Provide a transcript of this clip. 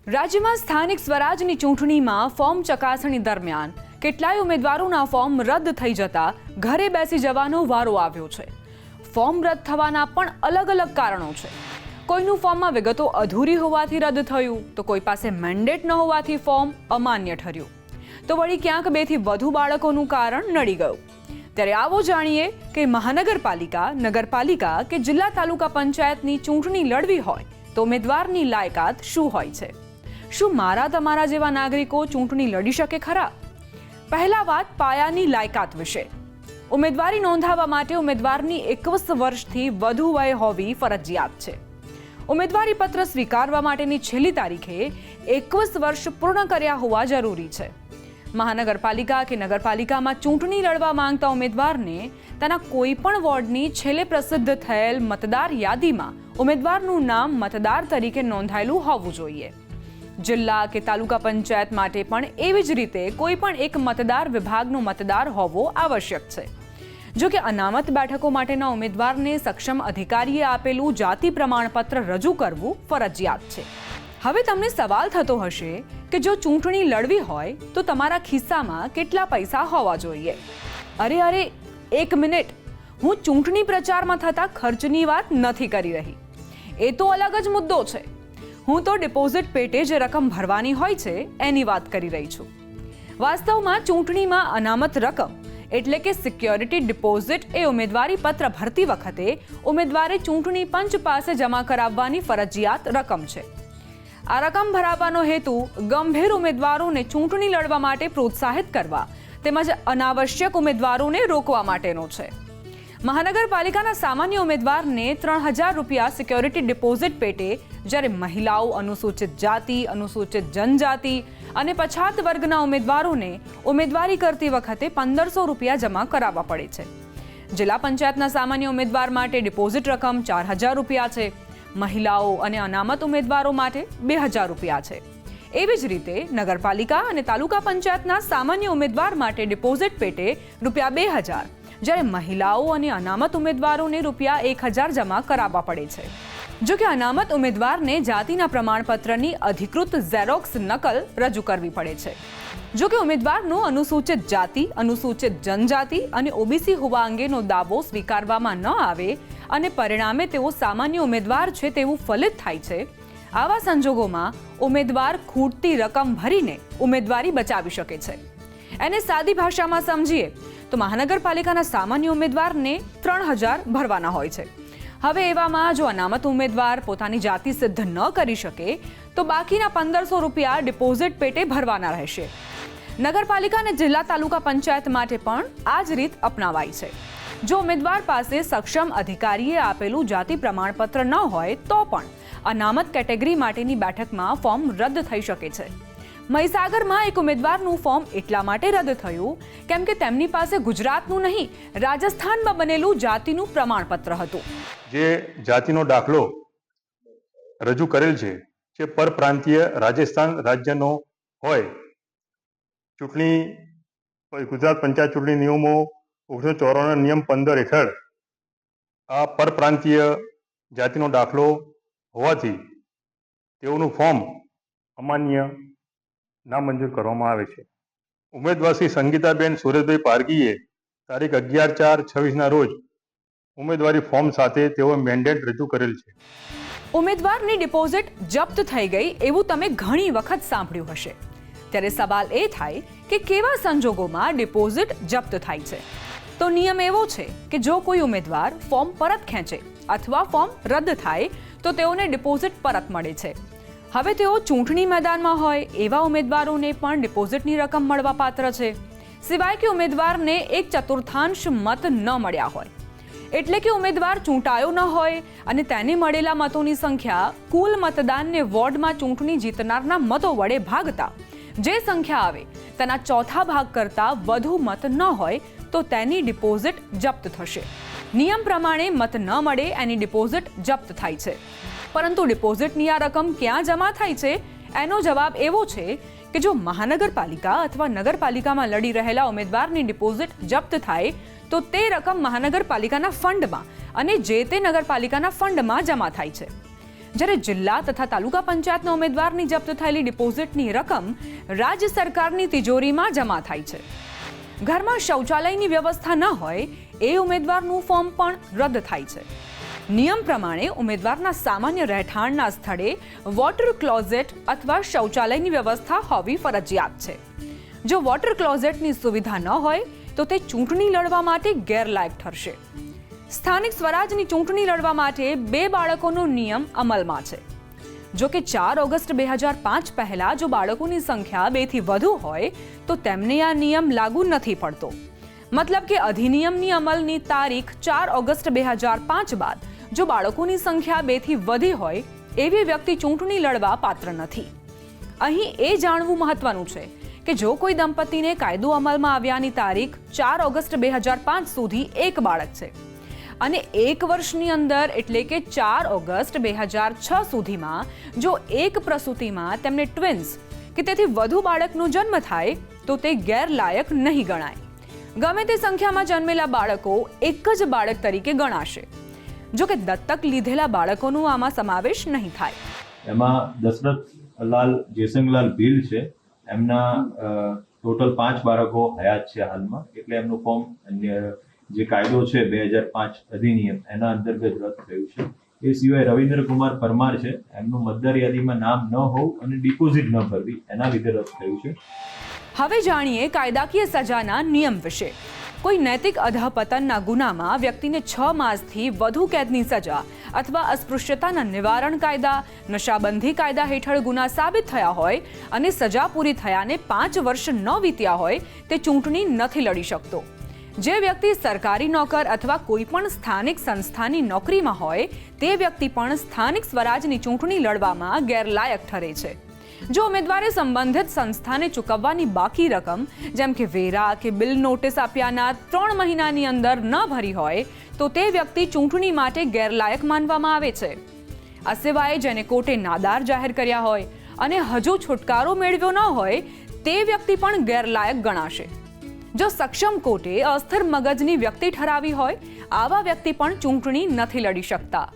રાજ્યમાં સ્થાનિક સ્વરાજની ચૂંટણીમાં ફોર્મ ચકાસણી દરમિયાન કેટલાય ઉમેદવારોના ફોર્મ રદ થઈ જતા ઘરે બેસી જવાનો વારો આવ્યો છે. ફોર્મ રદ થવાના પણ અલગ અલગ કારણો છે. કોઈનું ફોર્મમાં વિગતો અધૂરી હોવાથી રદ થયું, તો કોઈ પાસે મેન્ડેટ ન હોવાથી ફોર્મ અમાન્ય ઠર્યું, તો વળી ક્યાંક 2 થી વધુ બાળકોનું કારણ નડી ગયું. ત્યારે આવો જાણીએ કે મહાનગરપાલિકા, નગરપાલિકા કે જિલ્લા તાલુકા પંચાયતની ચૂંટણી લડવી હોય તો ઉમેદવારની લાયકાત શું હોય છે? શું મારા તમારા જેવા નાગરિકો ચૂંટણી લડી શકે ખરા? પહેલા વાત પાયાની લાયકાત વિશે. ઉમેદવારી નોંધાવવા માટે ઉમેદવારની 21 વર્ષથી વધુ વય હોવી ફરજિયાત છે. ઉમેદવારી પત્ર સ્વીકારવા માટેની છેલ્લી તારીખે 21 વર્ષ પૂર્ણ કર્યા હોવા જરૂરી છે. મહાનગરપાલિકા કે નગરપાલિકામાં ચૂંટણી લડવા માંગતા ઉમેદવારને તેના કોઈ પણ વોર્ડની છેલ્લે પ્રસિદ્ધ થયેલ મતદાર યાદીમાં ઉમેદવારનું નામ મતદાર તરીકે નોંધાયેલું હોવું જોઈએ. જિલ્લા કે તાલુકા પંચાયત માટે પણ એવી જ રીતે કોઈ પણ એક મતદાર વિભાગનો મતદાર હોવો આવશ્યક છે. જો કે અનામત બેઠકો માટેના ઉમેદવારને સક્ષમ અધિકારીએ આપેલું જાતિ પ્રમાણપત્ર રજૂ કરવું ફરજિયાત છે. હવે તમને સવાલ થતો હશે કે જો ચૂંટણી લડવી હોય તો તમારા ખિસ્સામાં કેટલા પૈસા હોવા જોઈએ? અરે એક મિનિટ, હું ચૂંટણી પ્રચારમાં થતા ખર્ચની વાત નથી કરી રહી. એ તો અલગ જ મુદ્દો છે. હું તો ડિપોઝિટ પેટે જે રકમ ભરવાની હોય છે એની વાત કરી રહી છું. વાસ્તવમાં ચૂંટણીમાં અનામત રકમ એટલે કે સિક્યોરિટી ડિપોઝિટ એ ઉમેદવારી પત્ર ભરતી વખતે ઉમેદવારે ચૂંટણી પંચ પાસે જમા કરાવવાની ફરજિયાત રકમ છે. આ રકમ ભરાવવાનો હેતુ ગંભીર ઉમેદવારોને ચૂંટણી લડવા માટે પ્રોત્સાહિત કરવા તેમજ અનાવશ્યક ઉમેદવારોને રોકવા માટેનો છે. મહાનગરપાલિકાના સામાન્ય ઉમેદવારને 3000 રૂપિયા સિક્યોરિટી ડિપોઝિટ પેટે, જ્યારે મહિલાઓ, અનુસૂચિત જાતિ, અનુસૂચિત જનજાતિ અને પછાત વર્ગના ઉમેદવારોને ઉમેદવારી કરતી વખતે 1500 રૂપિયા જમા કરાવવા પડે છે. જિલ્લા પંચાયતના સામાન્ય ઉમેદવાર માટે ડિપોઝિટ રકમ 4000 રૂપિયા છે. મહિલાઓ અને અનામત ઉમેદવારો માટે 2000 રૂપિયા છે. એવી જ રીતે નગરપાલિકા અને તાલુકા પંચાયતના સામાન્ય ઉમેદવાર માટે ડિપોઝિટ પેટે રૂપિયા 2000, જ્યારે મહિલાઓ અને અનામત ઉમેદવારોને રૂપિયા 1000 જમા કરાવવા પડે છે. જો કે અનામત ઉમેદવારને જાતિના પ્રમાણપત્રની અધિકૃત ઝેરોક્સ નકલ રજૂ કરવી પડે છે. જો કે ઉમેદવારનો અનુસૂચિત જાતિ, અનુસૂચિત જનજાતિ અને ઓબીસી હોવા અંગેનો દાવો સ્વીકારવામાં ન આવે અને પરિણામે તેઓ સામાન્ય ઉમેદવાર છે તેવું ફલિત થાય છે, આવા સંજોગોમાં ઉમેદવાર ખૂટતી રકમ ભરીને ઉમેદવારી બચાવી શકે છે. એને સાદી ભાષામાં સમજીએ તો મહાનગરપાલિકાના સામાન્ય ઉમેદવારને 3000 ભરવાના હોય છે. હવે એવામાં જો અનામત ઉમેદવાર પોતાની જાતિ સિદ્ધ ન કરી શકે તો બાકીના 1500 રૂપિયા ડિપોઝિટ પેટે ભરવાના રહેશે. નગરપાલિકા અને જિલ્લા તાલુકા પંચાયત માટે પણ આ જ રીત અપનાવાઈ છે. જો ઉમેદવાર પાસે સક્ષમ અધિકારીએ આપેલું જાતિ પ્રમાણપત્ર ન હોય તો પણ અનામત કેટેગરી માટેની બેઠકમાં ફોર્મ રદ થઈ શકે છે. મહીસાગરમાં એક ઉમેદવારનું ફોર્મ એટલા માટે રદ થયું કેમ કે તેમની પાસે ગુજરાતનું નહીં, રાજસ્થાનમાં બનેલું જાતિનું પ્રમાણપત્ર હતું. જે જાતિનો દાખલો રજૂ કરેલ છે જે પરપ્રાંતીય રાજસ્થાન રાજ્યનો હોય, ચૂંટણી ગુજરાત પંચાયત ચૂંટણી નિયમો 1994 નિયમ 15 હેઠળ આ પરપ્રાંતીય જાતિનો દાખલો હોવાથી તેઓનું ફોર્મ અમાન્ય નામંજૂર કરવામાં આવે છે. ઉમેદવાર શ્રી સંગીતાબેન સુરેશભાઈ પારગીએ તારીખ 11/4/26 રોજ ઉમેદવારી ફોર્મ સાથે તેઓ મેન્ડેટ રજૂ કરેલ છે. ઉમેદવારની ડિપોઝિટ જપ્ત થઈ ગઈ એવું તમે ઘણી વખત સાંભળ્યું હશે. ત્યારે સવાલ એ થાય કે કેવા સંજોગોમાં ડિપોઝિટ જપ્ત થાય છે? તો નિયમ એવો છે કે જો કોઈ ઉમેદવાર ફોર્મ પરત ખેંચે અથવા ફોર્મ રદ થાય તો તેઓને ડિપોઝિટ પરત મળે છે. હવે તેઓ ચૂંટણી મેદાનમાં હોય એવા ઉમેદવારોને પણ ડિપોઝિટની રકમ મળવા પાત્ર છે, સિવાય કે ઉમેદવારને 1/4 મત ન મળ્યા હોય. એટલે કે ઉમેદવાર ચૂંટાયો ન હોય અને તેને મળેલા મતોની સંખ્યા કુલ મતદાનને વોર્ડમાં ચૂંટણી જીતનારના મતો વડે ભાગતા જે સંખ્યા આવે તેના ચોથા ભાગ કરતાં વધુ મત ન હોય તો તેની ડિપોઝિટ જપ્ત થશે. નિયમ પ્રમાણે મત ન મળે એની ડિપોઝિટ જપ્ત થાય છે. પરંતુ ડિપોઝિટની આ રકમ ક્યાં જમા થાય છે? એનો જવાબ એવો છે કે જો મહાનગરપાલિકા અથવા નગરપાલિકામાં લડી રહેલા ઉમેદવારની ડિપોઝિટ જપ્ત થાય તો તે રકમ મહાનગરપાલિકાના ફંડમાં અને જે તે નગરપાલિકાના ફંડમાં જમા થાય છે. જ્યારે જિલ્લા તથા તાલુકા પંચાયતના ઉમેદવારની જપ્ત થયેલી ડિપોઝિટની રકમ રાજ્ય સરકારની તિજોરીમાં જમા થાય છે. ઘરમાં શૌચાલયની વ્યવસ્થા ન હોય એ ઉમેદવારનું ફોર્મ પણ રદ થાય છે. નિયમ પ્રમાણે ઉમેદવારના સામાન્ય રહેઠાણના સ્થળે વોટર ક્લોઝેટ અથવા શૌચાલયની વ્યવસ્થા હોવી ફરજિયાત છે. જો વોટર ક્લોઝેટની સુવિધા ન હોય તો તે ચૂંટણી લડવા માટે ગેરલાયક ઠરશે. સ્થાનિક સ્વરાજની ચૂંટણી લડવા માટે 2 બાળકોનો નિયમ અમલમાં છે. જો કે 4 ઓગસ્ટ 2005 પહેલા જો બાળકોની સંખ્યા 2 થી વધુ હોય તો તેમને આ નિયમ લાગુ નથી પડતો. મતલબ કે અધિનિયમની અમલની તારીખ 4 ઓગસ્ટ 2005 બાદ જો બાળકોની સંખ્યા 2 થી વધી હોય એવી વ્યક્તિ ચૂંટણી લડવા પાત્ર નથી. અહીં એ જાણવું મહત્વનું છે કે જો કોઈ દંપતીને કાયદો અમલમાં આવ્યાની તારીખ 4 ઓગસ્ટ 2005 સુધી એક બાળક છે અને 1 વર્ષની અંદર એટલે કે 4 ઓગસ્ટ 2006 સુધીમાં જો એક પ્રસૂતિમાં તેમને ટ્વિન્સ કે તેથી વધુ બાળકનો જન્મ થાય તો તે ગેરલાયક નહીં ગણાય. ગમે તે સંખ્યામાં જન્મેલા બાળકો એક જ બાળક તરીકે ગણાશે. જો કે દત્તક લીધેલા બાળકોનો આમાં સમાવેશ નહીં થાય. એમાં દશરથલાલ જેસંગલાલ ભીલ છે, એમના ટોટલ 5 બાળકો હયાત છે હાલમાં, એટલે એમનું ફોર્મ જે કાયદો છે 2005 અધિનિયમ એના અંતર્ગત રદ થયું છે. એ સિવાય રવિન્દ્રકુમાર પરમાર છે, એમનું મતદાર યાદીમાં નામ ન હોવું અને ડિપોઝિટ ન ભરવી એના લીધે રદ થયું છે. હવે જાણીએ કાયદાકીય સજાના નિયમ વિશે. કોઈ નૈતિક અધઃપતનના ગુનામાં વ્યક્તિને 6 માસથી વધુ કેદની સજા અથવા અસ્પૃશ્યતાના નિવારણ કાયદા, નશાબંધી કાયદા હેઠળ ગુના સાબિત થયા હોય અને સજા પૂરી થયાને 5 વર્ષ ન વીત્યા હોય તે ચૂંટણી નથી લડી શકતો. જે વ્યક્તિ સરકારી નોકર અથવા કોઈ પણ સ્થાનિક સંસ્થાની નોકરીમાં હોય તે વ્યક્તિ પણ સ્થાનિક સ્વરાજની ચૂંટણી લડવામાં ગેરલાયક ઠરે છે. જો ઉમેદવારે સંબંધિત સંસ્થાને ચૂકવવાની બાકી રકમ જેમ કે વેરા કે બિલ નોટિસ આપ્યાના 3 મહિનાની અંદર ન ભરી હોય તો તે વ્યક્તિ ચૂંટણી માટે ગેરલાયક માનવામાં આવે છે. આ સિવાય જેને કોર્ટે નાદાર જાહેર કર્યા હોય અને હજુ છુટકારો મેળવ્યો ન હોય તે વ્યક્તિ પણ ગેરલાયક ગણાશે. જો સક્ષમ કોર્ટે અસ્થિર મગજની વ્યક્તિ ઠરાવી હોય આવા વ્યક્તિ પણ ચૂંટણી નથી લડી શકતા.